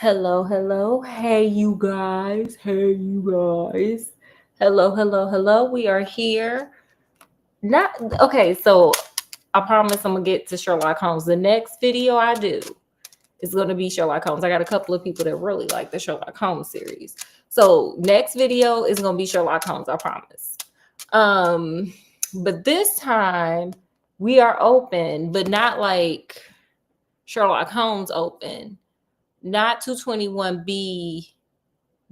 Hello, hello. Hey, you guys. Hey, you guys. Hello, hello, hello. We are here. Not okay. So I promise I'm gonna get to Sherlock Holmes. The next video I do is gonna be Sherlock Holmes. I got a couple of people that really like the Sherlock Holmes series. So next video is gonna be Sherlock Holmes. I promise. Um, but this time we are open, but not like Sherlock Holmes open. Not 221B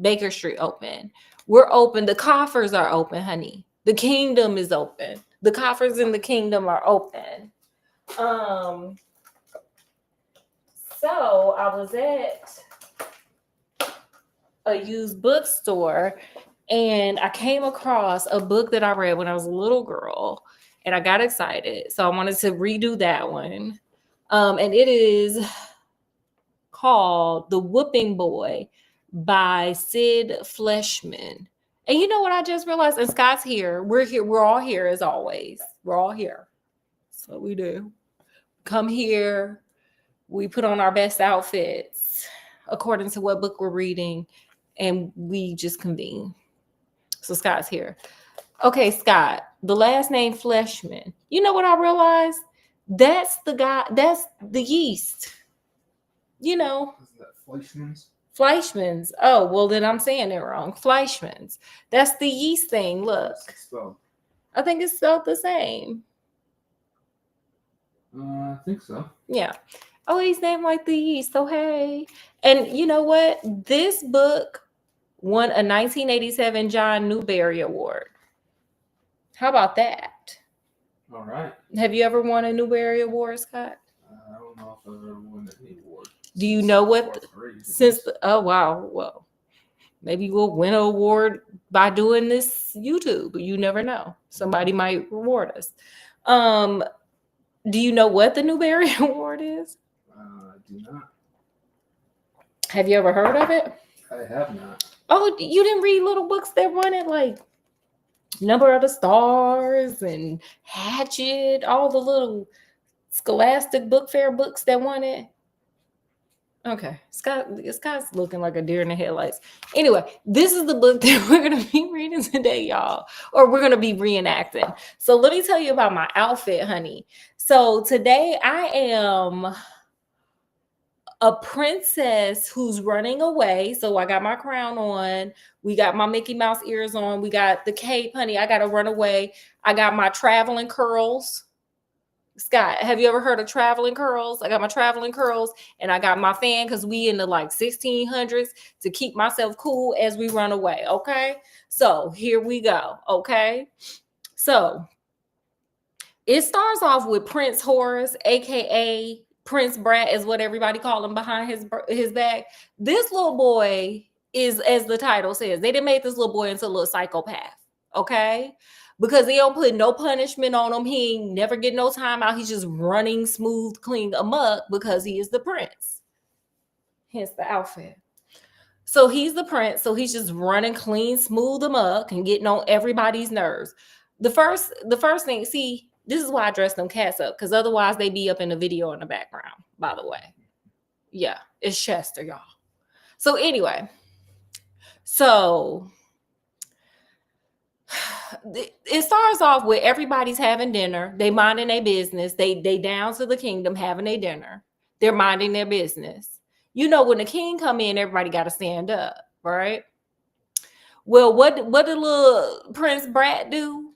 Baker Street open. We're open. The coffers are open, honey. The kingdom is open. The coffers in the kingdom are open. Um, so I was at a used bookstore and I came across a book that I read when I was a little girl and I got excited. So I wanted to redo that one. And it is called The Whooping Boy by Sid Fleischman. And you know what I just realized? And Scott's here. We're here. We're all here as always. We're all here. That's what we do. Come here. We put on our best outfits according to what book we're reading, and we just convene. So Scott's here. Okay, Scott, the last name Fleischman. You know what I realized? That's the guy, that's the yeast. You know, Isn't that Fleischman's? Fleischman's. Oh, well, then I'm saying it wrong. Fleischman's. That's the yeast thing. Look, Spelled. I think it's spelled the same. I think so. Yeah. Oh, he's named like the yeast. So, hey. And you know what? This book won a 1987 John Newbery Award. How about that? All right. Have you ever won a Newbery Award, Scott? I don't know if I've ever won any award. Do you know what? Oh, wow. Well, maybe we'll win an award by doing this YouTube. You never know. Somebody might reward us. Do you know what the Newbery Award is? I do not. Have you ever heard of it? I have not. Oh, you didn't read little books that won it, like Number of the Stars and Hatchet, all the little Scholastic Book Fair books that won it? Okay, Scott's looking like a deer in the headlights. Anyway, this is the book that we're gonna be reading today, y'all, or we're gonna be reenacting. So let me tell you about my outfit, honey. So today I am a princess who's running away. So I got my crown on. We got my Mickey Mouse ears on. We got the cape, honey. I gotta run away. I got my traveling curls. Scott, have you ever heard of traveling curls? I got my traveling curls and I got my fan because we in the like 1600s to keep myself cool as we run away. Okay. So here we go. Okay. So it starts off with Prince Horace, aka Prince Brat, is what everybody call him behind his back. This little boy is, as the title says, they didn't make this little boy into a little psychopath. Okay. Because they don't put no punishment on him. He ain't never get no time out. He's just running smooth, clean amok because he is the prince. Hence the outfit. So he's the prince. So he's just running clean, smooth amok and getting on everybody's nerves. The first thing, see, this is why I dress them cats up, because otherwise they be up in the video in the background, by the way. Yeah, it's Chester, y'all. So anyway, so it starts off with everybody's having dinner. They minding their business. They down to the kingdom having their dinner. They're minding their business. You know, when the king come in, everybody got to stand up, right? Well, what did little Prince Brat do?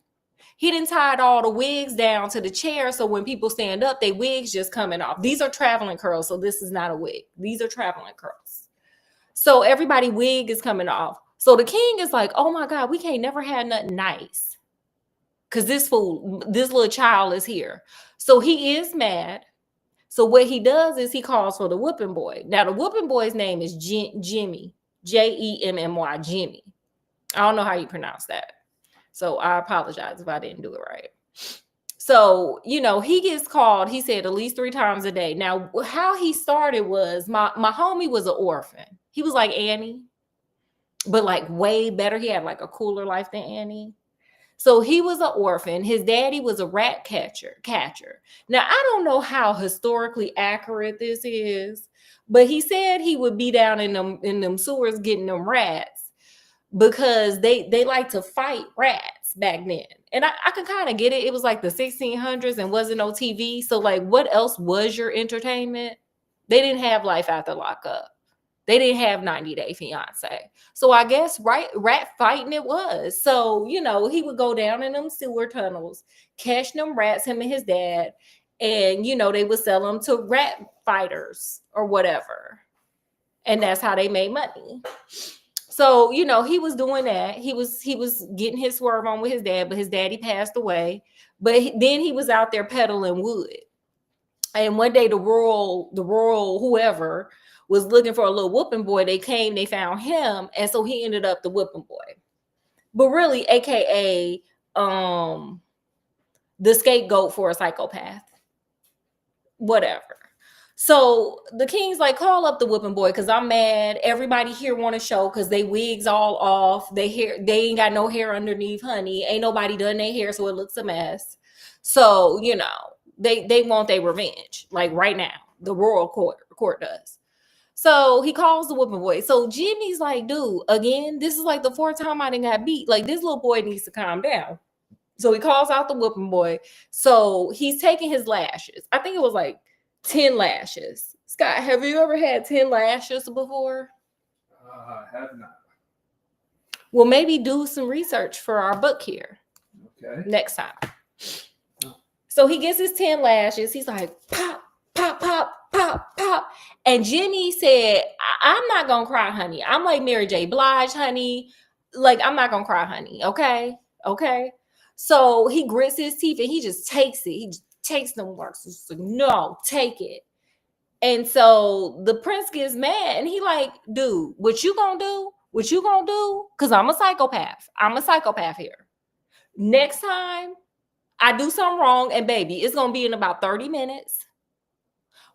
He didn't tie all the wigs down to the chair, so when people stand up, they wigs just coming off. These are traveling curls, so this is not a wig. These are traveling curls. So everybody wig is coming off. So the king is like, oh my God, we can't never have nothing nice. Because this little child is here. So he is mad. So what he does is he calls for the whooping boy. Now the whooping boy's name is Jimmy. Jemmy. Jimmy. I don't know how you pronounce that. So I apologize if I didn't do it right. So, you know, he gets called, he said, at least 3 times a day. Now, how he started was my homie was an orphan. He was like Annie, but like way better. He had like a cooler life than Annie. So he was an orphan. His daddy was a rat catcher. Now, I don't know how historically accurate this is, But he said he would be down in them sewers getting them rats because they like to fight rats back then. And I can kind of get it. It was like the 1600s and wasn't no TV. So like, what else was your entertainment? They didn't have Life After Lockup. They didn't have 90 Day Fiance. So I guess rat fighting it was. So, he would go down in them sewer tunnels, catch them rats, him and his dad, and they would sell them to rat fighters or whatever. And that's how they made money. So, he was doing that. He was getting his swerve on with his dad, but his daddy passed away. But then he was out there peddling wood. And one day the rural whoever was looking for a little whooping boy. They found him, and so he ended up the whooping boy. But really, AKA the scapegoat for a psychopath. Whatever. So the king's like, call up the whooping boy because I'm mad. Everybody here want to show because they wigs all off. They ain't got no hair underneath, honey. Ain't nobody done their hair, so it looks a mess. So, they want their revenge. Like right now, the royal court does. So he calls the whooping boy. So Jimmy's like, dude, again, this is like the fourth time I done got beat. Like, this little boy needs to calm down. So he calls out the whooping boy. So he's taking his lashes. I think it was like 10 lashes. Scott, have you ever had 10 lashes before? I have not. Well, maybe do some research for our book here. Okay. Next time. So he gets his 10 lashes. He's like, pop, pop, pop, pop, pop. And Jimmy said, I'm not going to cry, honey. I'm like Mary J. Blige, honey. Like, I'm not going to cry, honey. Okay? Okay? So he grits his teeth and he just takes it. He just takes them works. He's like, no, take it. And so the prince gets mad and he like, dude, what you gonna do? What you gonna do? Because I'm a psychopath. I'm a psychopath here. Next time I do something wrong, and baby, it's gonna be in about 30 minutes.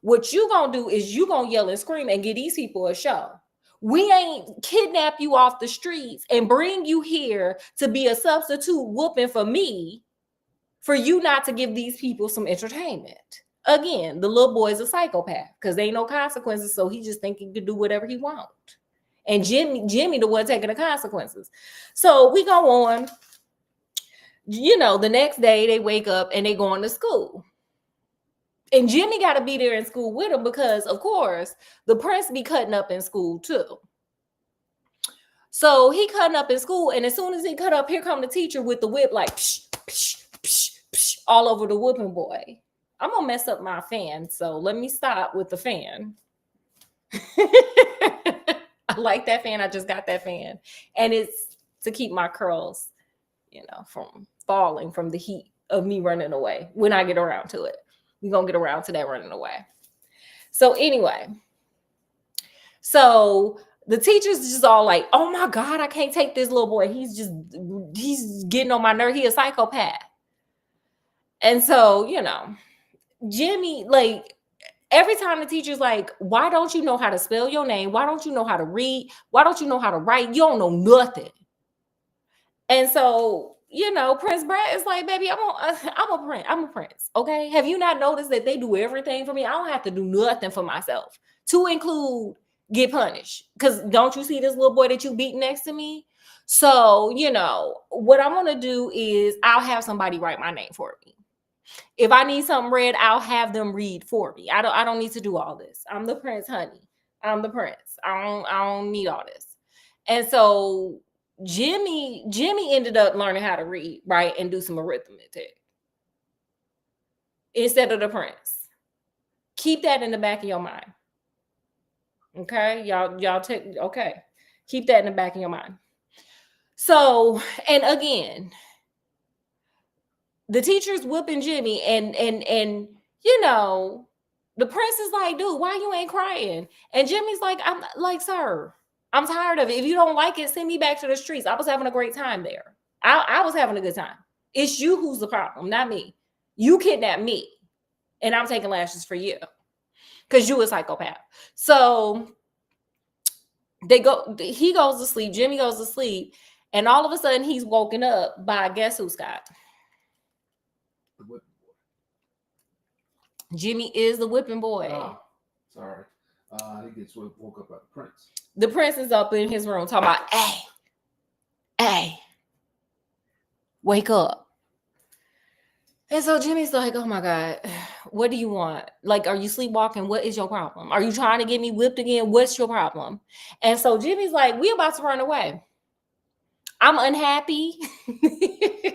What you gonna do is you gonna yell and scream and give these people a show. We ain't kidnap you off the streets and bring you here to be a substitute whooping for me, for you not to give these people some entertainment. Again, the little boy's a psychopath because there ain't no consequences, so he just think he can do whatever he wants. And Jimmy the one taking the consequences. So we go on. The next day they wake up and they going to school. And Jimmy got to be there in school with him because, of course, the prince be cutting up in school too. So he cutting up in school, and as soon as he cut up, here come the teacher with the whip, like psh, psh, psh, psh, all over the whooping boy. I'm gonna mess up my fan, so let me stop with the fan. I like that fan. I just got that fan, and it's to keep my curls, from falling from the heat of me running away. When I get around to it, we're gonna get around to that running away. So anyway, so the teacher's just all like, oh my God, I can't take this little boy. He's getting on my nerve. He a psychopath. And so, Jimmy, like, every time the teacher's like, why don't you know how to spell your name? Why don't you know how to read? Why don't you know how to write? You don't know nothing. And so, Prince Brad is like, baby, I'm a prince. Okay. Have you not noticed that they do everything for me? I don't have to do nothing for myself, to include get punished. Because don't you see this little boy that you beat next to me? So, what I'm going to do is I'll have somebody write my name for me. If I need something read, I'll have them read for me. I don't need to do all this. I'm the prince, honey. I'm the prince. I don't need all this. And so Jimmy ended up learning how to read, right, and do some arithmetic instead of the prince. Keep that in the back of your mind. Okay, y'all take, okay. Keep that in the back of your mind. So, and again, the teacher's whooping Jimmy, and the prince is like, dude, why you ain't crying? And Jimmy's like, I'm like, sir, I'm tired of it. If you don't like it, send me back to the streets. I was having a great time there. I was having a good time. It's you who's the problem, not me. You kidnapped me, and I'm taking lashes for you because you a psychopath. So he goes to sleep. Jimmy goes to sleep, and all of a sudden he's woken up by, guess who, Scott? The whipping boy. Jimmy is the whipping boy. Oh, sorry. He gets woke up by the prince. The prince is up in his room talking about, hey, wake up. And so Jimmy's like, oh my God, what do you want? Like, are you sleepwalking? What is your problem? Are you trying to get me whipped again? What's your problem? And so Jimmy's like, we about to run away. I'm unhappy.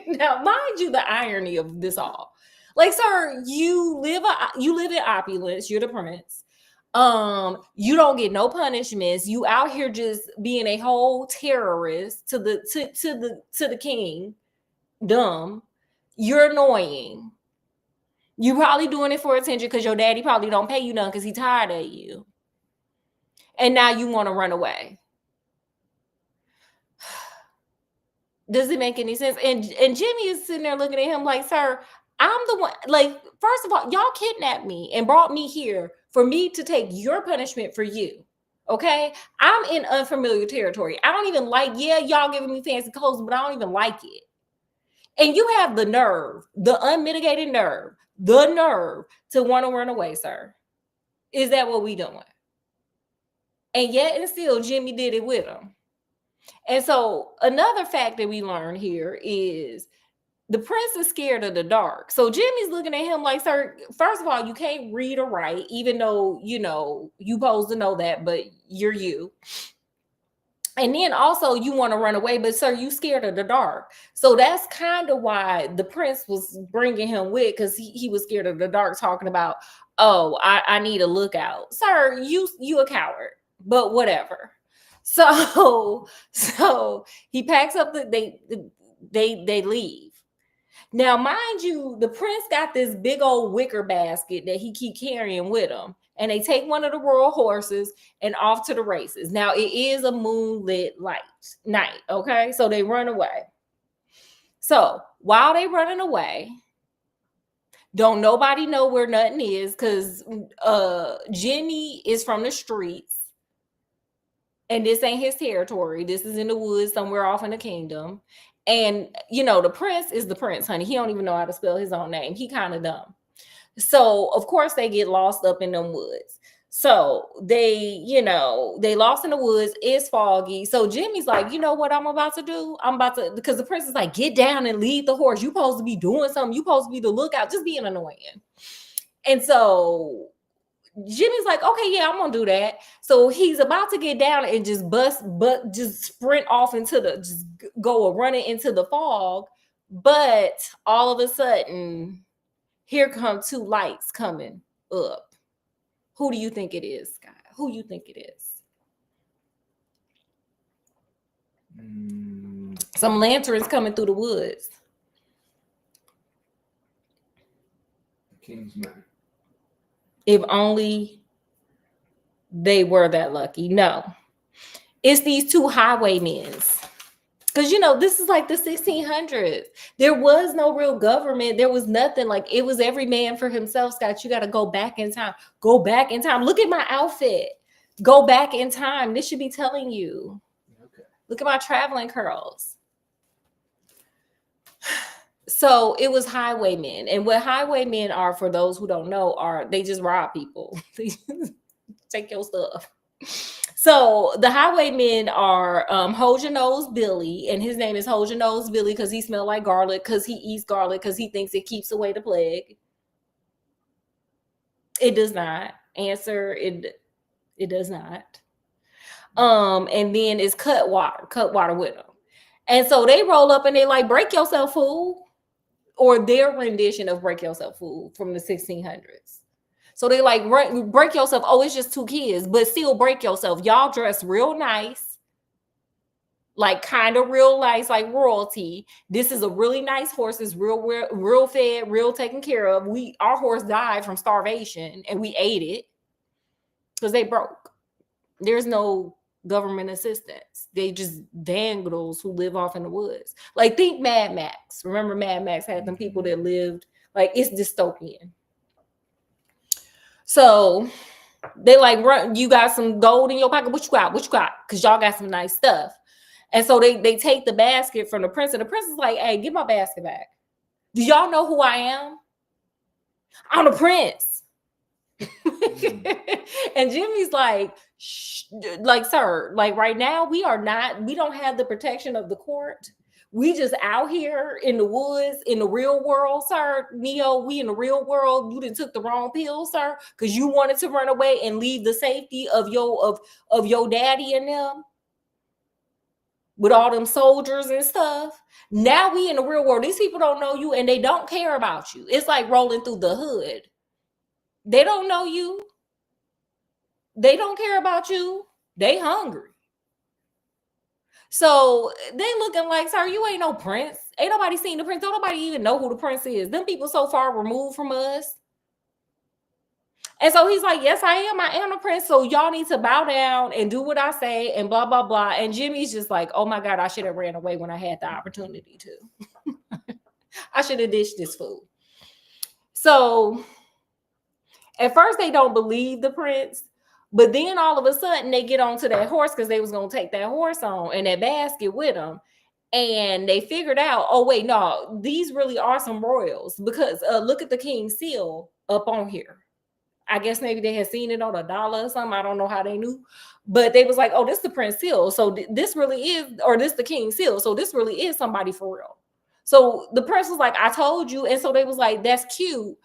Now, mind you, the irony of this all. Like, sir, you live in opulence. You're the prince. You don't get no punishments. You out here just being a whole terrorist to the king. Dumb. You're annoying. You probably doing it for attention because your daddy probably don't pay you none because he tired of you. And now you want to run away. Does it make any sense? And Jimmy is sitting there looking at him like, sir, I'm the one. Like, first of all, y'all kidnapped me and brought me here for me to take your punishment for you. Okay? I'm in unfamiliar territory. I don't even like, y'all giving me fancy clothes, but I don't even like it. And you have the nerve, the unmitigated nerve, the nerve to want to run away, sir. Is that what we doing? And yet and still, Jimmy did it with him. And so another fact that we learn here is the prince is scared of the dark. So Jimmy's looking at him like, sir, first of all, you can't read or write, even though, you supposed to know that, but you're you. And then also you want to run away, but sir, you scared of the dark. So that's kind of why the prince was bringing him with, because he was scared of the dark, talking about, oh, I need a lookout. Sir, you a coward, but whatever. So he packs up they leave. Now, mind you, the prince got this big old wicker basket that he keep carrying with him. And they take one of the royal horses and off to the races. Now, it is a moonlit night, okay? So they run away. So while they running away, don't nobody know where nothing is, because Jimmy is from the streets. And this ain't his territory. This is in the woods somewhere off in the kingdom. And, the prince is the prince, honey. He don't even know how to spell his own name. He kind of dumb. So, of course, they get lost up in them woods. So they lost in the woods. It's foggy. So Jimmy's like, you know what I'm about to do? Because the prince is like, get down and lead the horse. You supposed to be doing something. You supposed to be the lookout, just being annoying. And so Jimmy's like, okay, yeah, I'm gonna do that. So he's about to get down and just just sprint off just go running into the fog. But all of a sudden, here come two lights coming up. Who do you think it is, Scott? Who you think it is? Some lanterns coming through the woods. The king's men. If only they were that lucky. No. It's these two highwaymen. Because, this is like the 1600s. There was no real government. There was nothing. Like, it was every man for himself, Scott. You got to go back in time. Go back in time. Look at my outfit. Go back in time. This should be telling you. Okay. Look at my traveling curls. So it was highwaymen. And what highwaymen are, for those who don't know, they just rob people. They just take your stuff. So the highwaymen are Hold Your Nose Billy, and his name is Hold Your Nose Billy because he smells like garlic, because he eats garlic, because he thinks it keeps away the plague. It does not. Answer, it does not. And then it's Cutwater with them. And so they roll up and they like, break yourself, fool. Or their rendition of break yourself, fool, from the 1600s. So they like, break yourself. Oh, it's just two kids, but still break yourself. Y'all dress real nice, like kind of real nice, like royalty. This is a really nice horse. It's real fed, real taken care of. Our horse died from starvation and we ate it because they broke. There's no government assistance. They just vandals who live off in the woods. Like, think Mad Max. Remember Mad Max had them people that lived, like, it's dystopian. So they like, run, you got some gold in your pocket? What you got? Because y'all got some nice stuff. And so they take the basket from the prince, and the prince is like, hey, give my basket back. Do y'all know who I am? I'm the prince. And Jimmy's like, shh, like, sir, like right now we don't have the protection of the court. We just out here in the woods, in the real world, sir. Neo, we in the real world. You done took the wrong pill, sir, because you wanted to run away and leave the safety of your daddy and them with all them soldiers and stuff. Now we in the real world. These people don't know you and they don't care about you. It's like rolling through the hood. They don't know you. They don't care about you. They hungry. So they looking like, sir, you ain't no prince. Ain't nobody seen the prince. Don't nobody even know who the prince is. Them people so far removed from us. And so he's like, yes, I am the prince. So y'all need to bow down and do what I say and blah, blah, blah. And Jimmy's just like, oh my God, I should have ran away when I had the opportunity to. I should have dished this food. So at first they don't believe the prince. But then all of a sudden they get onto that horse because they was going to take that horse on and that basket with them. And they figured out, oh, wait, no, these really are some royals because look at the king's seal up on here. I guess maybe they had seen it on $1 or something. I don't know how they knew. But they was like, oh, this the prince seal. So this really is, or this the king's seal. So this really is somebody for real. So the prince was like, I told you. And so they was like, that's cute.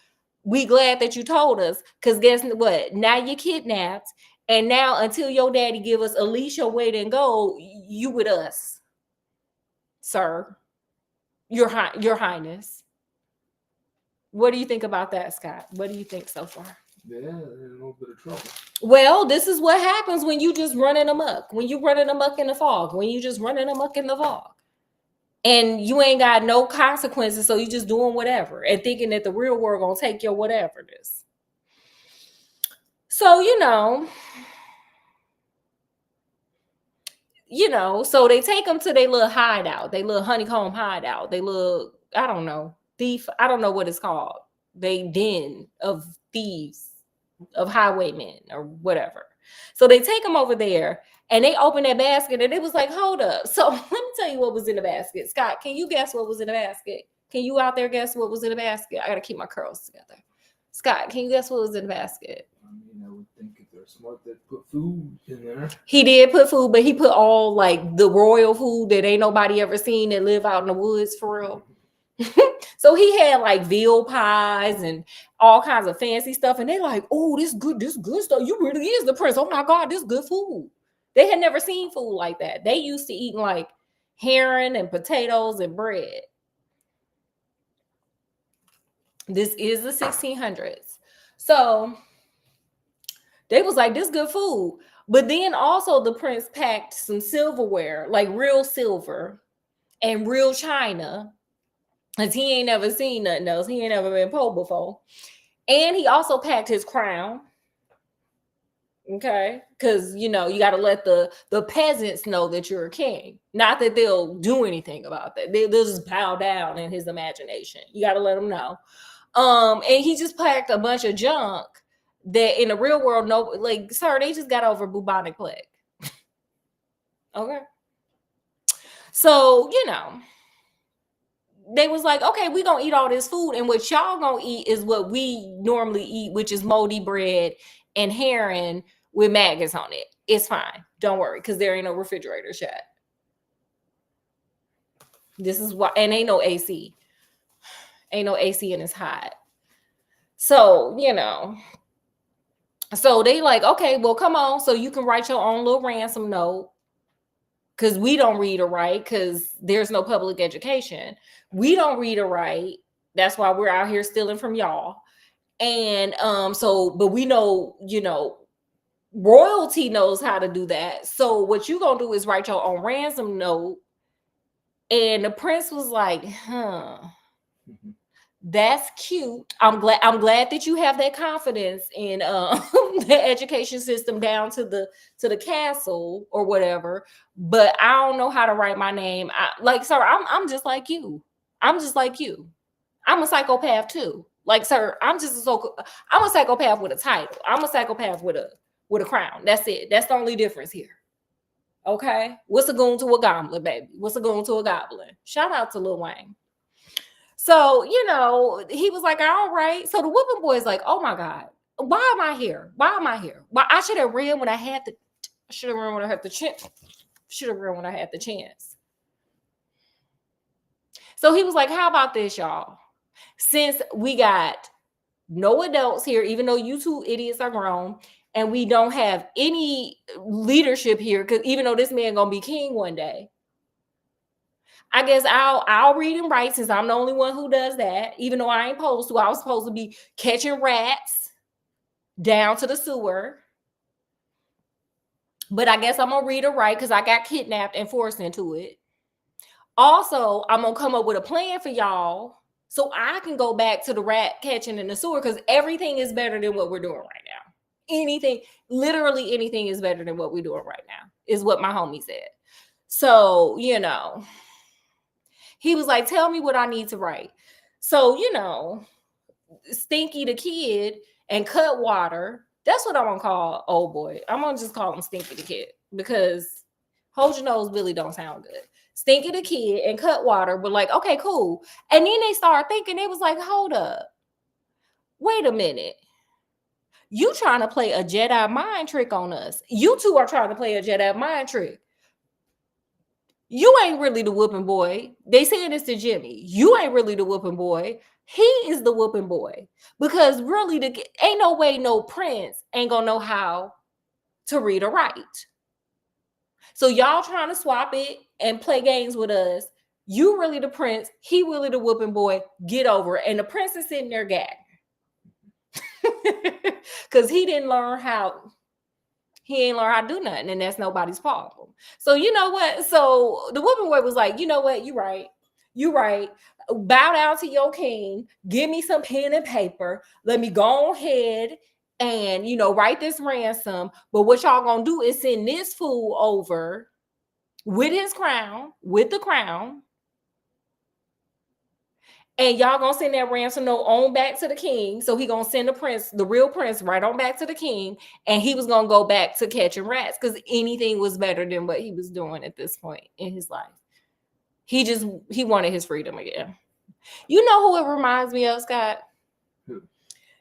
We glad that you told us, because guess what? Now you're kidnapped, and now until your daddy give us Alicia weight and gold, you with us, sir. Your Highness. What do you think about that, Scott? What do you think so far? Yeah, they're in a little bit of trouble. Well, this is what happens when you just running amok. When you running amok in the fog. When you just running amok in the fog. And you ain't got no consequences, so you just doing whatever and thinking that the real world gonna take your whatever this. So, so they take them to their little hideout, their little honeycomb hideout, they little, I don't know, thief, I don't know what it's called. They den of thieves, of highwaymen or whatever. So they take them over there. And they opened that basket and it was like, hold up. So let me tell you what was in the basket. Scott, can you guess what was in the basket? Can you out there guess what was in the basket? I got to keep my curls together. Scott, can you guess what was in the basket? I mean, I would think if they're smart, they'd put food in there. He did put food, but he put all like the royal food that ain't nobody ever seen that live out in the woods for real. So he had like veal pies and all kinds of fancy stuff. And they like, oh, this good stuff. You really is the prince. Oh my God, this good food. They had never seen food like that. They used to eating like herring and potatoes and bread. This is the 1600s. So they was like, this good food. But then also the prince packed some silverware, like real silver and real china. Because he ain't never seen nothing else. He ain't never been poor before. And he also packed his crown. Okay, because you got to let the peasants know that you're a king. Not that they'll do anything about that. They'll just bow down in his imagination. You got to let them know. And he just packed a bunch of junk that in the real world, no, like, sir, they just got over bubonic plague. Okay, so they was like, okay, we gonna eat all this food, and what y'all gonna eat is what we normally eat, which is moldy bread and herring with maggots on it. It's fine. Don't worry, because there ain't no refrigerators yet. This is why, and ain't no AC. Ain't no AC and it's hot. So, so they like, okay, well, come on. So you can write your own little ransom note. Because we don't read or write, because there's no public education. We don't read or write. That's why we're out here stealing from y'all. And but we know, royalty knows how to do that. So what you gonna do is write your own ransom note. And the prince was like, that's cute. I'm glad that you have that confidence in the education system down to the castle or whatever. But I don't know how to write my name. Sir, I'm just like you. I'm just like you. I'm a psychopath too. Like, sir, I'm a psychopath with a title. I'm a psychopath with a crown. That's it. That's the only difference here. Okay? What's a goon to a goblin, baby? What's a goon to a goblin? Shout out to Lil Wayne. So, he was like, all right. So the whooping boy is like, oh my God. Why am I here? Why am I here? Why I should have ran when I had the should have run when I had the chance. Should have run when I had the chance. So he was like, how about this, y'all? Since we got no adults here, even though you two idiots are grown, and we don't have any leadership here, because even though this man gonna be king one day, I guess I'll read and write since I'm the only one who does that, even though I ain't supposed to. I was supposed to be catching rats down to the sewer. But I guess I'm gonna read and write because I got kidnapped and forced into it. Also, I'm gonna come up with a plan for y'all so I can go back to the rat catching in the sewer because everything is better than what we're doing right now. Anything, literally anything is better than what we're doing right now, is what my homie said. So, he was like, tell me what I need to write. So, Stinky the Kid and Cutwater, that's what I'm gonna call old boy. I'm gonna just call him Stinky the Kid because Hold Your Nose Billy don't sound good. Stinky the Kid and Cutwater were like, okay, cool. And then they started thinking, they was like, hold up. Wait a minute. You trying to play a Jedi mind trick on us. You two are trying to play a Jedi mind trick. You ain't really the whooping boy. They saying this to Jimmy. You ain't really the whooping boy. He is the whooping boy. Because really, ain't no way no prince ain't gonna know how to read or write. So y'all trying to swap it and play games with us. You really the prince. He really the whooping boy. Get over it. And the prince is sitting there gagging. Because he ain't learn how to do nothing, and that's nobody's problem. So you know what? So the whooping boy was like, you know what? You right. Bow down to your king. Give me some pen and paper. Let me go ahead and write this ransom. But what y'all gonna do is send this fool over with the crown. And y'all gonna send that ransom note on back to the king. So he gonna send the real prince, right on back to the king. And he was gonna go back to catching rats because anything was better than what he was doing at this point in his life. He wanted his freedom again. You know who it reminds me of, Scott? Who?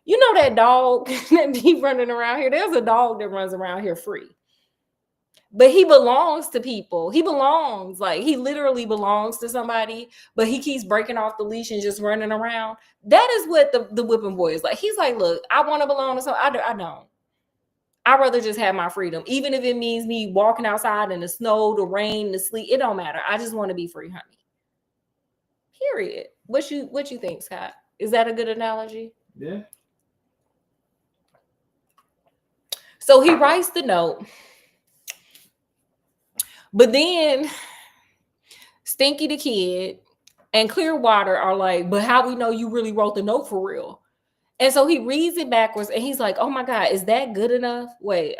You know that dog that be running around here? There's a dog that runs around here free. But he belongs to people. He literally belongs to somebody, but he keeps breaking off the leash and just running around. That is what the whipping boy is like. He's like, look, I want to belong to something. I don't. I'd rather just have my freedom. Even if it means me walking outside in the snow, the rain, the sleet, it don't matter. I just want to be free, honey. Period. What you think, Scott? Is that a good analogy? Yeah. So he writes the note. But then Stinky the Kid and Clearwater are like, but how we know you really wrote the note for real? And so he reads it backwards and he's like, oh my God, is that good enough? Wait.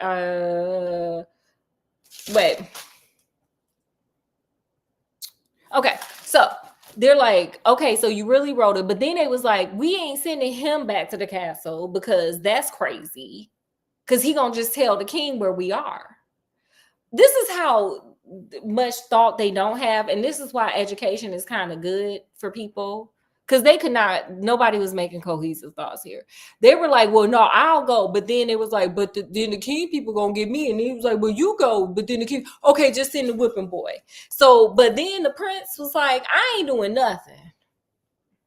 Okay, so they're like, okay, so you really wrote it. But then it was like, we ain't sending him back to the castle because that's crazy. Because he gonna just tell the king where we are. This is how much thought they don't have. And this is why education is kind of good for people. Because nobody was making cohesive thoughts here. They were like, well, no, I'll go. But then it was like, then the king people gonna get me. And he was like, well, you go. But then the king, okay, just send the whipping boy. So, but then the prince was like, I ain't doing nothing.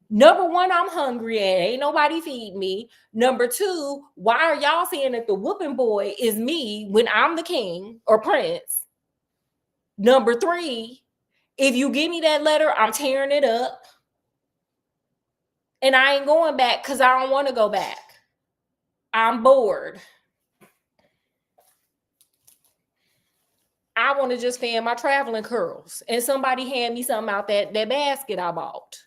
Number one, I'm hungry and ain't nobody feed me. Number two, why are y'all saying that the whooping boy is me when I'm the king or prince? Number three, if you give me that letter, I'm tearing it up. And I ain't going back because I don't want to go back. I'm bored. I want to just fan my traveling curls. And somebody hand me something out that basket I bought.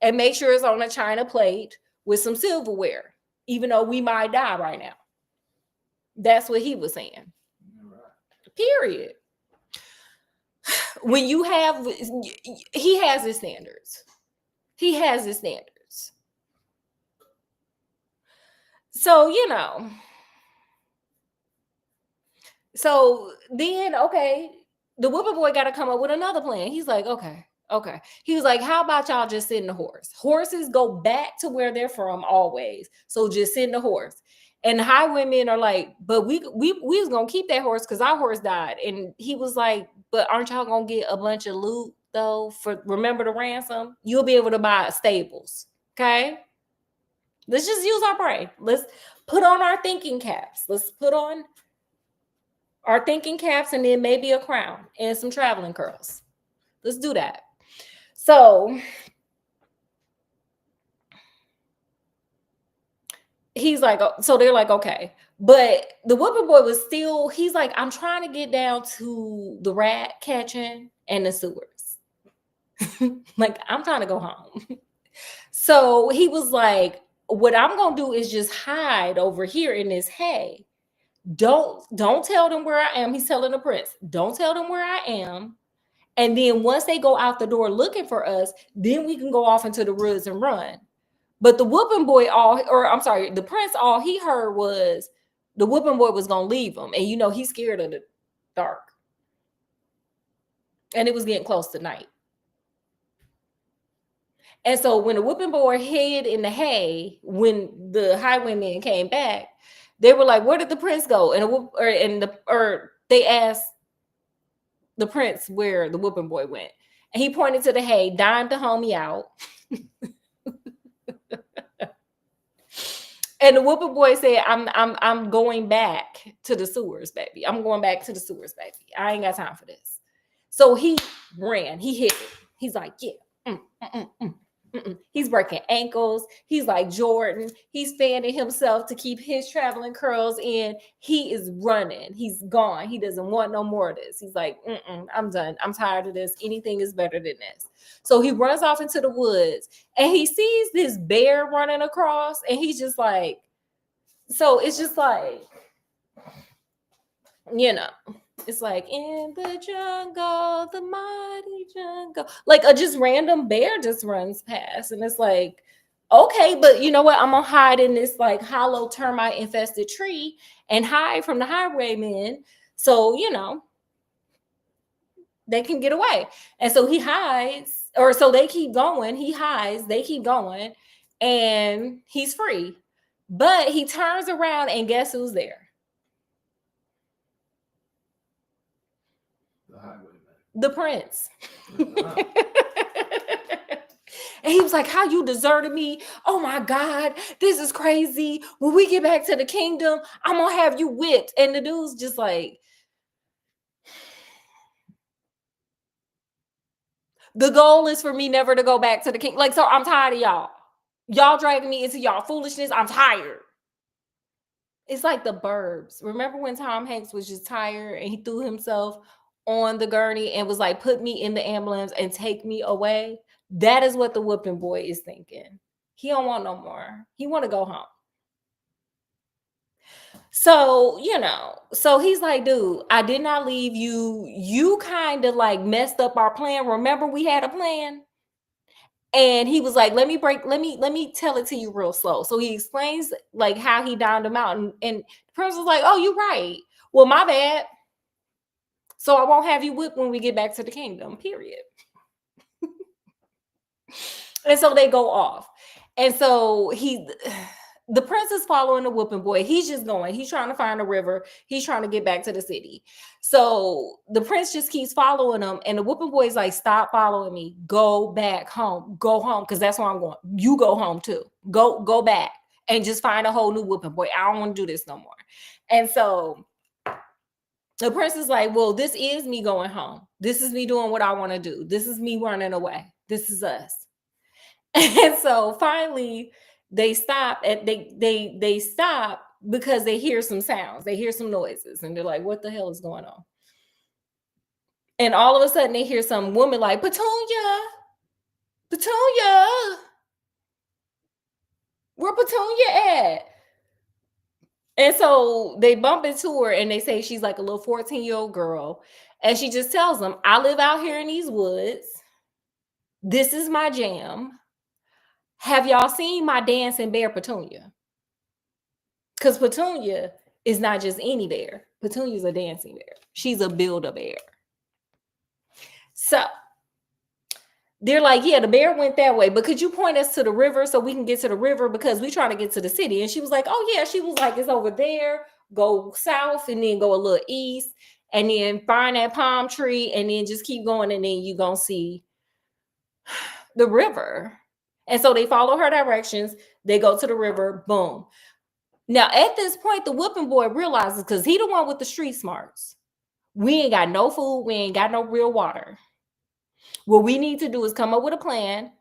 And make sure it's on a china plate with some silverware. Even though we might die right now. That's what he was saying. Right. Period. When you have, he has his standards. So, so then, okay, the whooping boy got to come up with another plan. He's like, okay. He was like, how about y'all just send the horse? Horses go back to where they're from always. So just send the horse. And the highwaymen are like, but we was gonna keep that horse because our horse died. And he was like, but aren't y'all gonna get a bunch of loot though? For remember the ransom? You'll be able to buy stables. Okay. Let's just use our brain. Let's put on our thinking caps. Let's put on our thinking caps and then maybe a crown and some traveling curls. Let's do that. So he's like, so they're like, okay. But the whooping boy was still, he's like, I'm trying to get down to the rat catching and the sewers. Like, I'm trying to go home. So he was like, what I'm gonna do is just hide over here in this hay. Don't tell them where I am. He's telling the prince, don't tell them where I am. And then once they go out the door looking for us, then we can go off into the woods and run. But the whooping boy, the prince, all he heard was the whooping boy was gonna leave him. And he's scared of the dark. And it was getting close to night. And so when the whooping boy hid in the hay, when the highwaymen came back, they were like, where did the prince go? And they asked the prince where the whooping boy went. And he pointed to the hay, dimed the homie out. And the whooping boy said, I'm going back to the sewers, baby. I'm going back to the sewers, baby. I ain't got time for this. So he ran. He hit it. He's like, yeah. He's breaking ankles. He's like Jordan. He's fanning himself to keep his traveling curls in. He is running. He's gone. He doesn't want no more of this. He's like, I'm done. I'm tired of this. Anything is better than this. So he runs off into the woods and he sees this bear running across and he's just like, so it's just like, it's like in the jungle, the mighty jungle, like a just random bear just runs past. And it's like, okay, but you know what? I'm gonna hide in this like hollow termite infested tree and hide from the highwaymen. So, they can get away. And so he hides, or so they keep going. He hides, they keep going, and he's free. But he turns around and guess who's there? The highwayman. The prince. And he was like, how you deserted me? Oh my God, this is crazy. When we get back to the kingdom, I'm gonna have you whipped. And the dude's just like, the goal is for me never to go back to the king. Like, so I'm tired of y'all. Y'all dragging me into y'all foolishness. I'm tired. It's like the Burbs. Remember when Tom Hanks was just tired and he threw himself on the gurney and was like, put me in the ambulance and take me away? That is what the whooping boy is thinking. He don't want no more. He want to go home. So, so he's like, dude, I did not leave you. You kind of like messed up our plan. Remember we had a plan? And he was like, let me tell it to you real slow. So he explains like how he downed him out. And the person was like, oh, you're right. Well, my bad. So I won't have you whipped when we get back to the kingdom, period. And so they go off. And so the prince is following the whooping boy. He's just going. He's trying to find a river. He's trying to get back to the city. So the prince just keeps following him. And the whooping boy is like, stop following me. Go back home. Go home. Because that's where I'm going. You go home too. Go back and just find a whole new whooping boy. I don't want to do this no more. And so the prince is like, well, this is me going home. This is me doing what I want to do. This is me running away. This is us. And so finally they stop and they stop because they hear some sounds. They hear some noises and they're like, what the hell is going on? And all of a sudden they hear some woman like, Petunia, where Petunia at? And so they bump into her and they say she's like a little 14-year-old girl. And she just tells them, I live out here in these woods. This is my jam. Have y'all seen my dancing bear Petunia? Because Petunia is not just any bear. Petunia's a dancing bear. She's a Build-A-Bear. So They're like, yeah, the bear went that way, but could you point us to the river so we can get to the river because we trying to get to the city? And she was like, oh yeah. She was like, it's over there. Go south and then go a little east and then find that palm tree and then just keep going and then you gonna see the river. And so they follow her directions. They go to the river. Boom. Now at this point, the whooping boy realizes because he the one with the street smarts. We ain't got no food. We ain't got no real water. What we need to do is come up with a plan,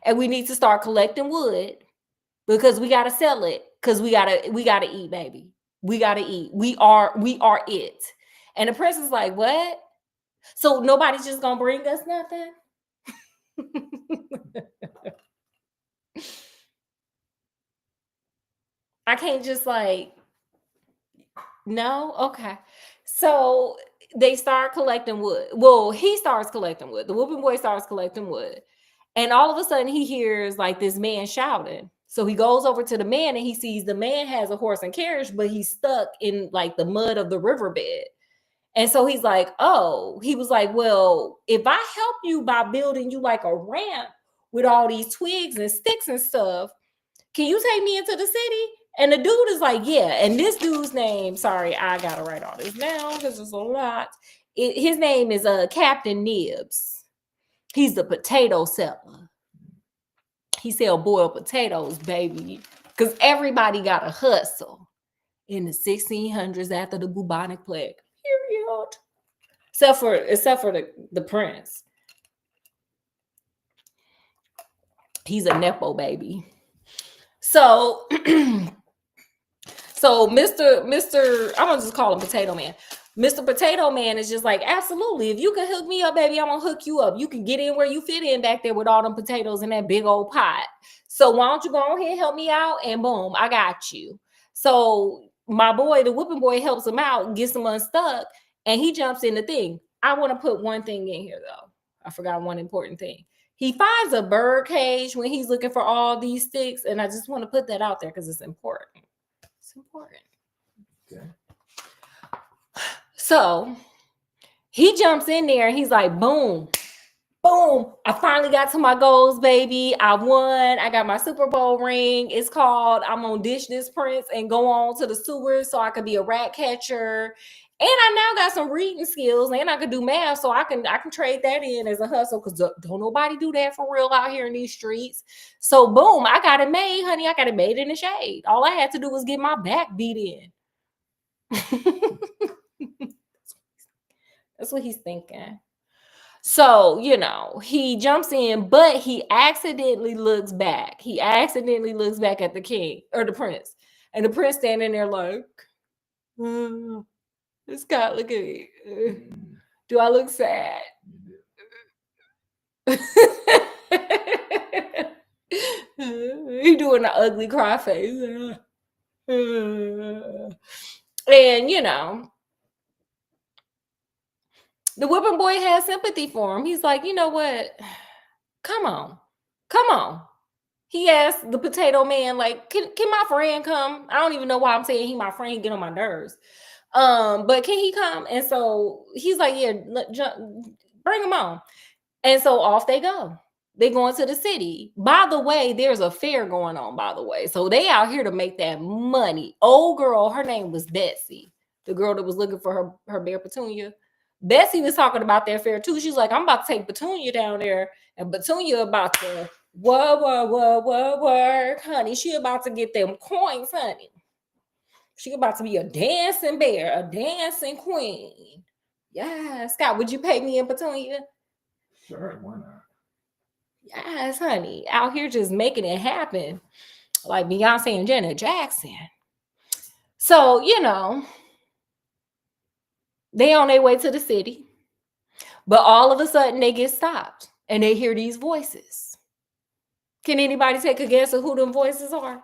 and we need to start collecting wood because we gotta sell it because we gotta eat, baby. We gotta eat. We are it. And the prince is like, what? So nobody's just gonna bring us nothing? I can't just like, no, okay. So they start collecting wood. Well, he starts collecting wood. The whooping boy starts collecting wood. And all of a sudden he hears like this man shouting. So he goes over to the man and he sees the man has a horse and carriage, but he's stuck in like the mud of the riverbed. And so he's like, oh, he was like, well, if I help you by building you like a ramp with all these twigs and sticks and stuff, can you take me into the city? And the dude is like, yeah. And this dude's name, sorry, I gotta write all this down because it's a lot. His name is Captain Nibs. He's the potato seller. He sell boiled potatoes, baby. Because everybody got to hustle in the 1600s after the bubonic plague. Period. Except for the prince. He's a Nepo baby. So, Mr. I'm gonna just call him Potato Man. Mr. Potato Man is just like, absolutely. If you can hook me up, baby, I'm gonna hook you up. You can get in where you fit in back there with all them potatoes in that big old pot. So why don't you go ahead and help me out? And boom, I got you. So my boy, the whooping boy, helps him out, gets him unstuck, and he jumps in the thing. I want to put one thing in here though. I forgot one important thing. He finds a bird cage when he's looking for all these sticks, and I just want to put that out there because it's important. It's important. Okay. So he jumps in there and he's like, boom, boom. I finally got to my goals, baby. I won. I got my Super Bowl ring. It's called I'm gonna dish this prince and go on to the sewers so I could be a rat catcher. And I now got some reading skills and I can do math, so I can trade that in as a hustle because don't nobody do that for real out here in these streets. So boom, I got it made, honey. I got it made in the shade. All I had to do was get my back beat in. That's what he's thinking. So, he jumps in, but he accidentally looks back. He accidentally looks back at the king or the prince. And the prince standing there like, Scott, look at me. Do I look sad? He doing an ugly cry face. And, the whipping boy has sympathy for him. He's like, you know what? Come on. He asked the potato man, like, can my friend come? I don't even know why I'm saying he my friend, get on my nerves. But can he come? And so he's like, yeah, bring him on. And so off they go. They go into the city. By the way, there's a fair going on, by the way. So they out here to make that money. Old girl, her name was Betsy, the girl that was looking for her bear Petunia. Betsy was talking about that fair too. She's like, I'm about to take Petunia down there, and Petunia about to work, honey. She about to get them coins, honey. She about to be a dancing bear, a dancing queen. Yeah, Scott, would you pay me in Petunia? Sure, why not? Yes, honey. Out here just making it happen. Like Beyonce and Janet Jackson. So, they on their way to the city. But all of a sudden they get stopped and they hear these voices. Can anybody take a guess of who them voices are?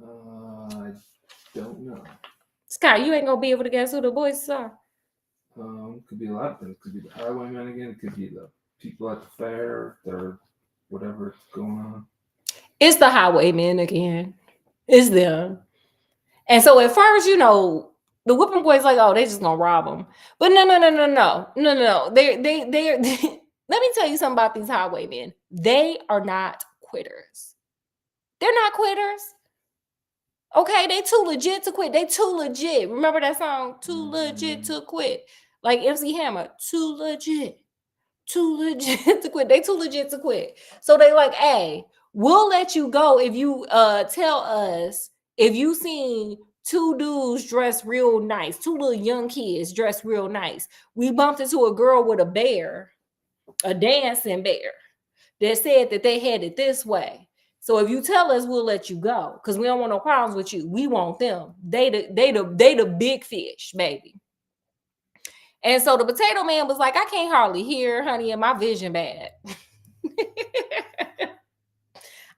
I don't know. Scott, you ain't gonna be able to guess who the voices are. Could be a lot of things. Could be the highwaymen again. It could be the people at the fair. Or whatever's going on. It's the highwaymen again. It's them. And so at first, the whipping boy's like, oh, they just gonna rob them. But no. They let me tell you something about these highwaymen. They are not quitters. They're not quitters. Okay, they too legit to quit. They too legit. Remember that song? Too legit to quit. Like MC Hammer, too legit to quit. They too legit to quit. So they like, hey, we'll let you go if you tell us if you seen two dudes dressed real nice, two little young kids dressed real nice. We bumped into a girl with a bear, a dancing bear, that said that they had it this way. So if you tell us, we'll let you go because we don't want no problems with you. We want them. They the big fish, baby. And so the potato man was like, I can't hardly hear, honey, and my vision bad.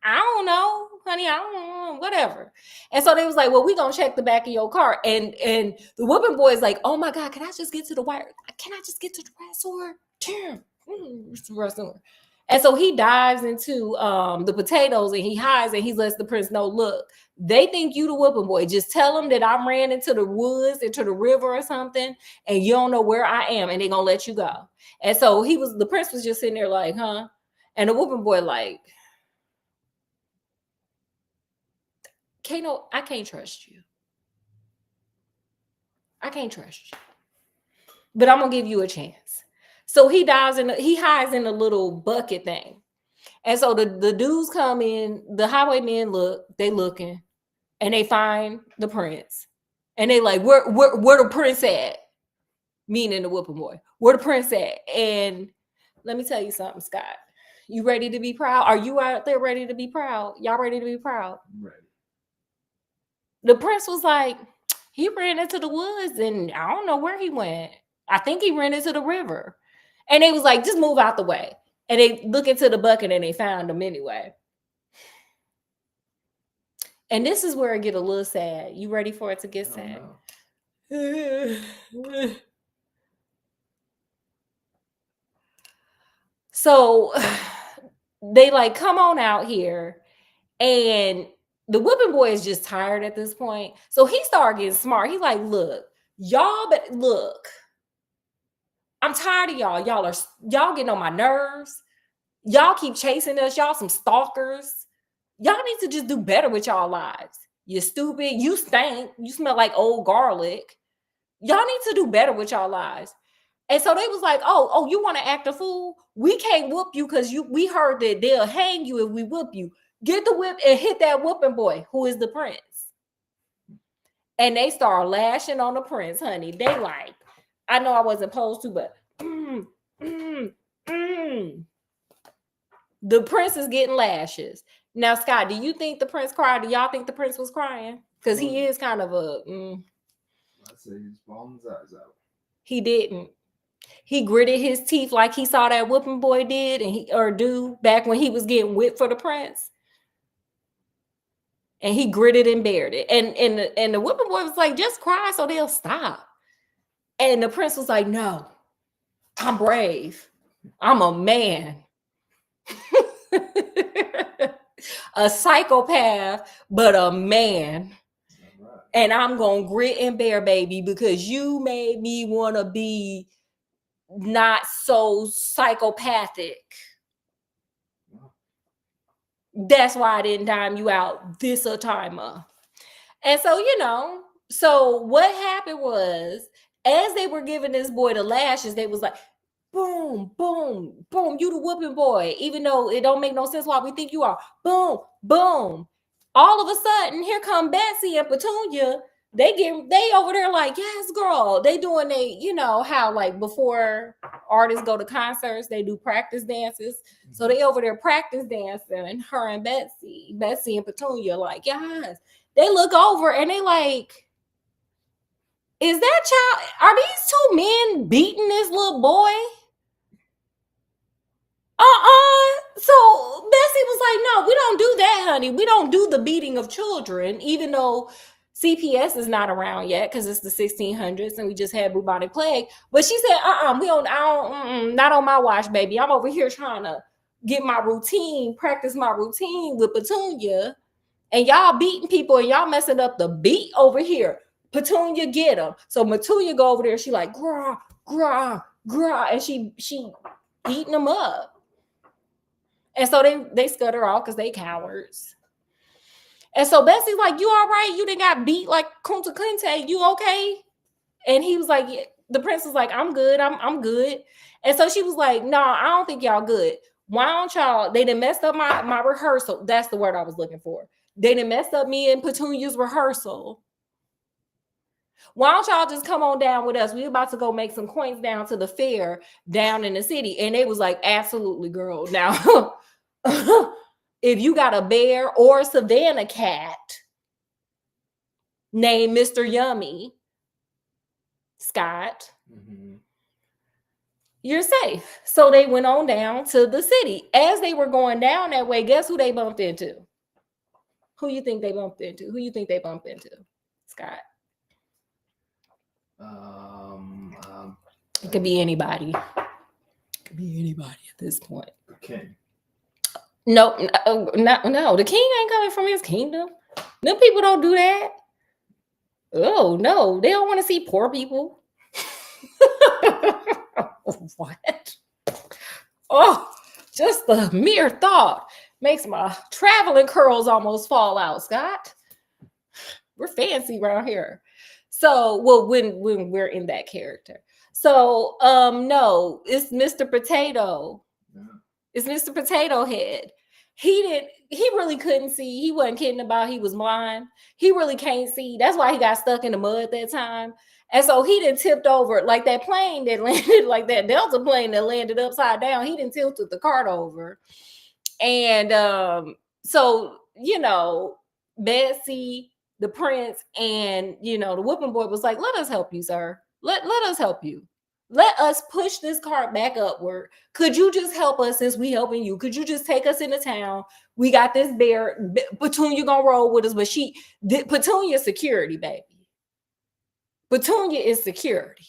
I don't know, honey. I don't know, whatever. And so they was like, well, we gonna check the back of your car. And the whooping boy is like, oh my God, can I just get to the wire? Can I just get to the restaurant? Damn. And so he dives into the potatoes and he hides and he lets the prince know, look, they think you the whooping boy. Just tell them that I ran into the woods, into the river or something, and you don't know where I am, and they're gonna let you go. And so the prince was just sitting there like, huh? And the whooping boy like, I can't trust you. I can't trust you. But I'm gonna give you a chance. So he hides in a little bucket thing. And so the dudes come in, the highwaymen they looking, and they find the prince. And they like, where the prince at? Meaning the whooping boy. Where the prince at? And let me tell you something, Scott. You ready to be proud? Are you out there ready to be proud? Y'all ready to be proud? Ready. The prince was like, he ran into the woods and I don't know where he went. I think he ran into the river. And they was like, just move out the way. And they look into the bucket and they found him anyway. And this is where it get a little sad. You ready for it to get sad? So they like, come on out here. And the whipping boy is just tired at this point. So he started getting smart. He's like, look, look, I'm tired of y'all. Y'all getting on my nerves. Y'all keep chasing us. Y'all some stalkers. Y'all need to just do better with y'all lives. You're stupid. You stink. You smell like old garlic. Y'all need to do better with y'all lives. And so they was like, oh, you want to act a fool? We can't whoop you because we heard that they'll hang you if we whoop you. Get the whip and hit that whooping boy, who is the prince. And they start lashing on the prince, honey. They like, I know I wasn't supposed to, but the prince is getting lashes. Now, Scott, do you think the prince cried? Do y'all think the prince was crying? Because he is kind of I'd say he's bawling his eyes out. He didn't. He gritted his teeth like he saw that whooping boy did do back when he was getting whipped for the prince. And he gritted and bared it. And the whooping boy was like, just cry so they'll stop. And the prince was like, no, I'm brave. I'm a man. A psychopath, but a man. Right. And I'm going to grit and bear, baby, because you made me want to be not so psychopathic. That's why I didn't dime you out this a timer. And so, so what happened was, as they were giving this boy the lashes, they was like, boom, boom, boom, you the whooping boy, even though it don't make no sense why we think you are. Boom, boom. All of a sudden, here come Betsy and Petunia. They over there like, yes, girl. They doing how like before artists go to concerts, they do practice dances. So they over there practice dancing, her and Betsy and Petunia like, yes. They look over and they like, is that child? Are these two men beating this little boy? So Bessie was like, no, we don't do that, honey. We don't do the beating of children, even though CPS is not around yet because it's the 1600s and we just had bubonic plague. But she said, not on my watch, baby. I'm over here trying to get my routine, practice my routine with Petunia. and y'all beating people and y'all messing up the beat over here. Petunia get him. So Petunia go over there. She like, grah, grah, grah. And she eating them up. And so they scutter off because they cowards. And so Bessie's like, you all right? You done got beat like Kunta Kinte. You okay? And he was like, yeah. The prince was like, I'm good. I'm good. And so she was like, no, I don't think y'all good. Why don't y'all, they done messed up my rehearsal. That's the word I was looking for. They done messed up me and Petunia's rehearsal. Why don't y'all just come on down with us? We about to go make some coins down to the fair down in the city. And they was like, absolutely, girl. Now, if you got a bear or a Savannah cat named Mr. Yummy, Scott, you're safe. So they went on down to the city. As they were going down that way, guess who they bumped into? Who you think they bumped into? Who you think they bumped into? Scott. It could be anybody. It could be anybody at this point. The king. No. The king ain't coming from his kingdom. Them people don't do that. Oh no, they don't want to see poor people. What? Oh, just the mere thought makes my traveling curls almost fall out, Scott. We're fancy around here. So, well, when we're in that character. So, no, it's Mr. Potato. Yeah. It's Mr. Potato Head. He really couldn't see. He wasn't kidding about he was blind. He really can't see. That's why he got stuck in the mud that time. And so he done tipped over like that plane that landed, like that Delta plane that landed upside down. He done tilted the cart over. And so, you know, Bessie, the prince, and, you know, the whooping boy was like, let us help you, sir. Let us help you. Let us push this cart back upward. Could you just help us since we helping you? Could you just take us into town? We got this bear. Petunia gonna roll with us, but Petunia security, baby. Petunia is security.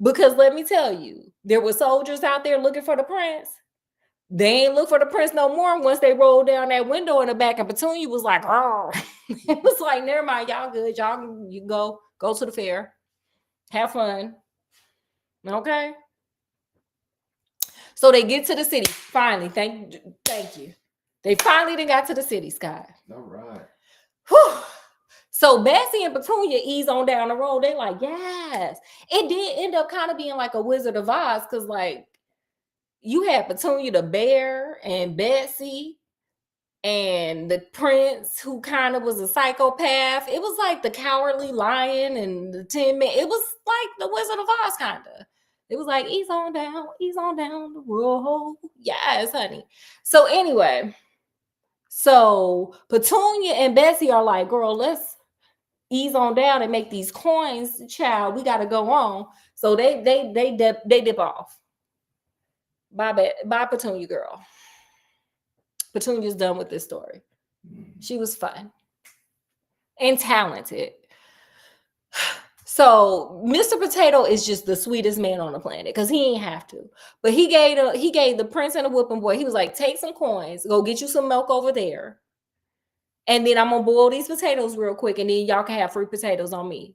Because let me tell you, there were soldiers out there looking for the prince. They ain't look for the prince no more once they rolled down that window in the back, and Petunia was like, oh. It was like, never mind, y'all good. Y'all, you go to the fair. Have fun. Okay. So they get to the city. Finally, thank you. They finally done got to the city, Scott. All right. Whew. So Bessie and Petunia ease on down the road. They like, yes. It did end up kind of being like a Wizard of Oz, because like you had Petunia the bear and Bessie and the prince, who kind of was a psychopath. It was like the Cowardly Lion and the Tin Man. It was like the Wizard of Oz, kind of. It was like, ease on down the road. Yes, honey. So anyway, so Petunia and Bessie are like, girl, let's ease on down and make these coins, child. We got to go on. So they dip off. Bye, Petunia, girl. Petunia's done with this story. She was fun and talented. So Mr. Potato is just the sweetest man on the planet, because he ain't have to. But he gave the prince and the whooping boy, he was like, take some coins, go get you some milk over there. And then I'm going to boil these potatoes real quick, and then y'all can have free potatoes on me.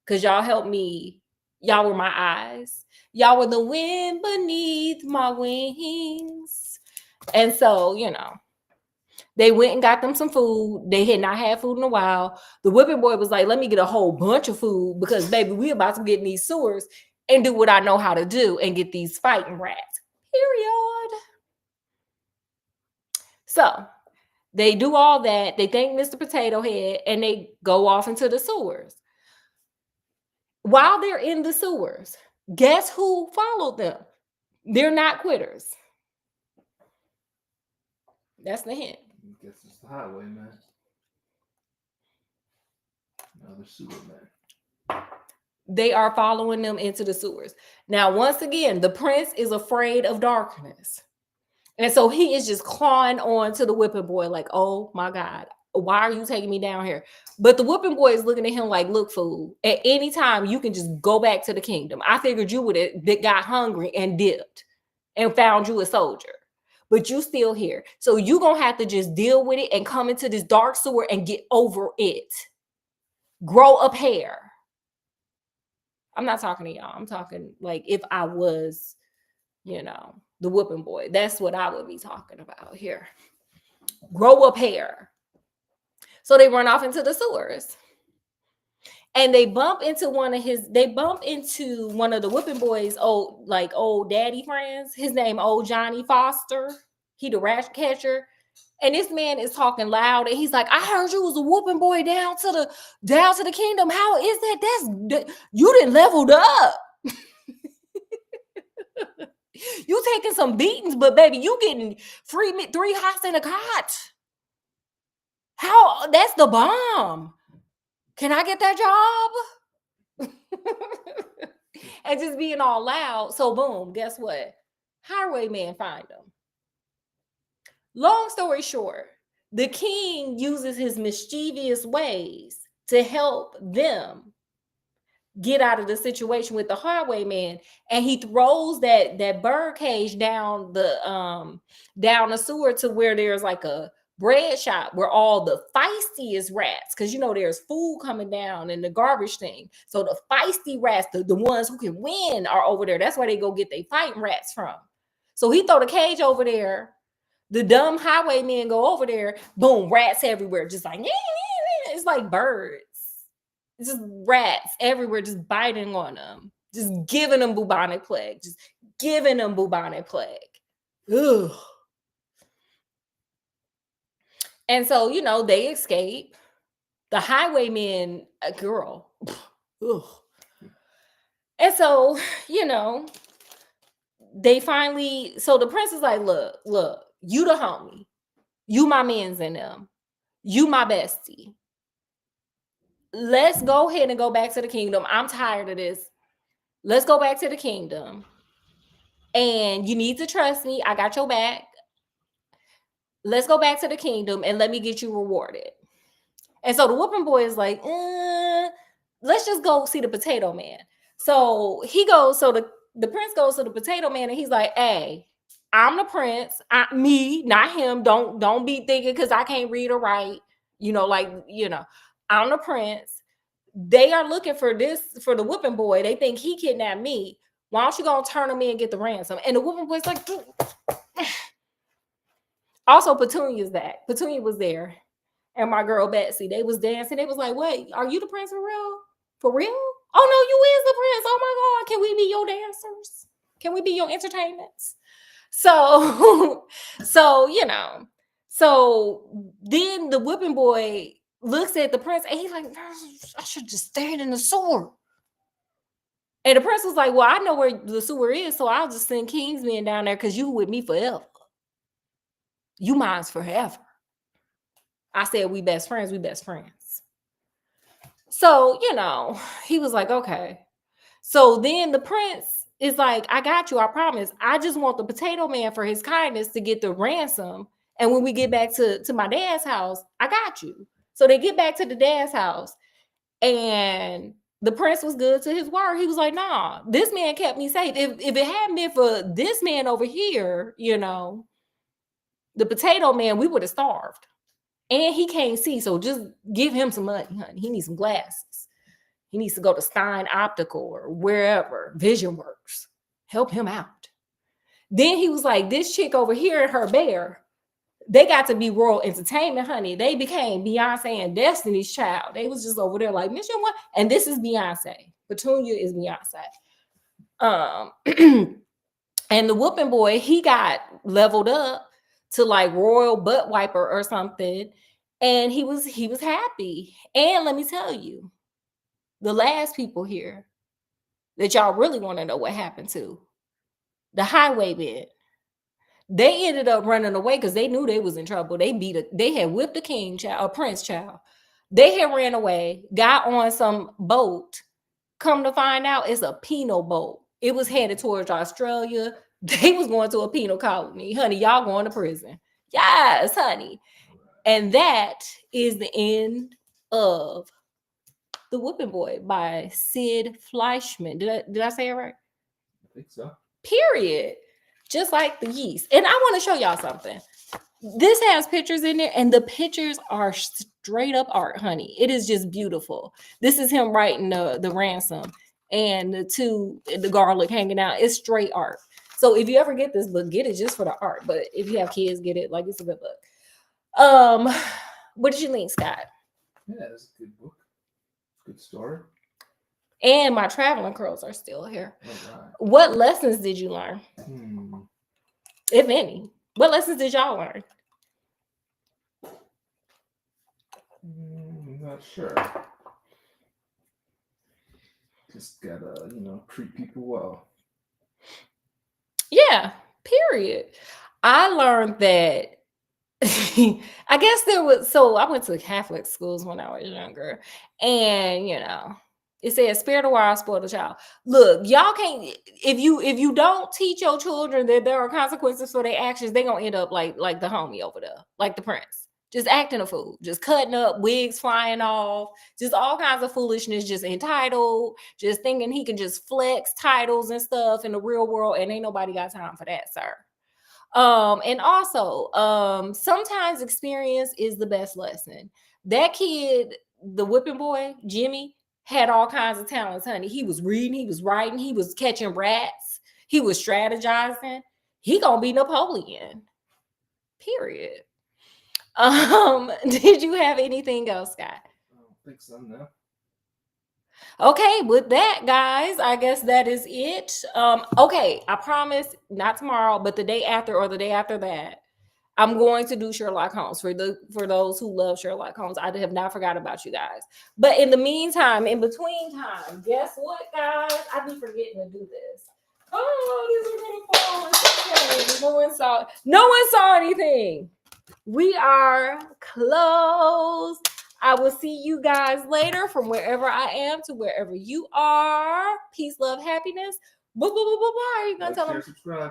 Because y'all helped me. Y'all were my eyes. Y'all were the wind beneath my wings. And so, you know, they went and got them some food. They had not had food in a while. The whipping boy was like, let me get a whole bunch of food, because, baby, we about to get in these sewers and do what I know how to do and get these fighting rats. Period. So they do all that. They thank Mr. Potato Head, and they go off into the sewers. While they're in the sewers, guess who followed them? They're not quitters. That's the hint. I guess it's the highwayman. Another sewer man. They are following them into the sewers. Now, once again, the prince is afraid of darkness. And so he is just clawing on to the whipping boy like, oh my God, why are you taking me down here? But the whipping boy is looking at him like, look, fool, at any time you can just go back to the kingdom. I figured you would have got hungry and dipped and found you a soldier. but you still here. So you gonna have to just deal with it and come into this dark sewer and get over it. Grow a pair. I'm not talking to y'all. I'm talking like if I was, the whooping boy. That's what I would be talking about here. Grow a pair. So they run off into the sewers. And they bump into one of the whooping boys' old daddy friends. His name old Johnny Foster. He the rat catcher. And this man is talking loud, and he's like, "I heard you was a whooping boy down to the kingdom. How is that? You didn't leveled up. You taking some beatings, but baby, you getting 3 hots in a cot. How? That's the bomb. Can I get that job?" And just being all loud. So boom, guess what? Highwayman find him. Long story short, the king uses his mischievous ways to help them get out of the situation with the highwayman, and he throws that bird cage down the sewer to where there's like a bread shop where all the feistiest rats, because there's food coming down in the garbage thing, so the feisty rats, the ones who can win, are over there. That's why they go get their fighting rats from. So he throw the cage over there. The dumb highwaymen go over there. Boom, rats everywhere, just like it's like birds. It's just rats everywhere, just biting on them, just giving them bubonic plague, Ugh. And so, they escape. The highwaymen, girl. Ugh. And so, they finally, so the prince is like, look, you the homie. You my mans in them. You my bestie. Let's go ahead and go back to the kingdom. I'm tired of this. Let's go back to the kingdom. And you need to trust me. I got your back. Let's go back to the kingdom and let me get you rewarded. And so the whooping boy is like, let's just go see the potato man. So the prince goes to the potato man, and he's like, hey, I'm the prince. Me, not him. Don't be thinking because I can't read or write. I'm the prince. They are looking for the whooping boy. They think he kidnapped me. Why don't you go and turn him in and get the ransom? And the whooping boy's like, also Petunia was there. And my girl Betsy, they was dancing. They was like, wait, are you the prince for real? For real? Oh no, you is the prince. Oh my God. Can we be your dancers? Can we be your entertainments? So then the whipping boy looks at the prince and he's like, I should just stand in the sewer. And the prince was like, well, I know where the sewer is, so I'll just send Kingsmen down there because you with me forever. You mine's forever. I said, we best friends. So, he was like, okay. So then the prince is like, I got you, I promise. I just want the potato man for his kindness to get the ransom. And when we get back to my dad's house, I got you. So they get back to the dad's house, and the prince was good to his word. He was like, nah, this man kept me safe. If it hadn't been for this man over here, the potato man, we would have starved. And he can't see, so just give him some money, honey. He needs some glasses. He needs to go to Stein Optical or wherever, Vision Works. Help him out. Then he was like, this chick over here and her bear, they got to be Royal Entertainment, honey. They became Beyonce and Destiny's Child. They was just over there like, Mission One. And this is Beyonce. Petunia is Beyonce. And the whooping boy, he got leveled up to like Royal Butt Wiper or something. And he was happy. And let me tell you, the last people here that y'all really want to know what happened to, the highwaymen. They ended up running away because they knew they was in trouble. They had whipped a prince child. They had ran away, got on some boat. Come to find out, it's a penal boat. It was headed towards Australia. They was going to a penal colony. Honey, y'all going to prison. Yes, honey. And that is the end of The Whooping Boy by Sid Fleischman. Did I say it right? I think so. Period. just like the yeast. And I want to show y'all something. This has pictures in there, and the pictures are straight up art, honey. It is just beautiful. This is him writing the ransom and the garlic hanging out. It's straight art. So if you ever get this book, get it just for the art. But if you have kids, get it. Like, it's a good book. What did you think, Scott? Yeah, it's a good book. Good story. And my traveling curls are still here. All right. What lessons did you learn? If any. What lessons did y'all learn? Not sure. Just gotta, treat people well. Yeah, period. I learned that I guess there was, so I went to Catholic schools when I was younger, and it said spare the rod, spoil the child. Look, y'all can't, if you don't teach your children that there are consequences for their actions, they're gonna end up like the homie over there, like the prince, just acting a fool, just cutting up, wigs flying off, just all kinds of foolishness, just entitled, just thinking he can just flex titles and stuff in the real world, and ain't nobody got time for that, sir. And also, sometimes experience is the best lesson. That kid, the whipping boy, Jimmy, had all kinds of talents, honey. He was reading, he was writing, he was catching rats, he was strategizing. He gonna be Napoleon. Period. Did you have anything else, Scott? I don't think so, no. Okay, with that, guys, I guess that is it. Okay, I promise, not tomorrow, but the day after or the day after that, I'm going to do Sherlock Holmes for those who love Sherlock Holmes. I have not forgot about you guys. But in the meantime, in between time, guess what, guys? I be forgetting to do this. Oh, these are gonna fall. Okay. No one saw anything. We are closed. I will see you guys later from wherever I am to wherever you are. Peace, love, happiness. Bye. Are you gonna tell them?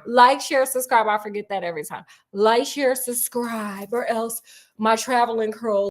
Like, share, subscribe. I forget that every time. Like, share, subscribe, or else my traveling curls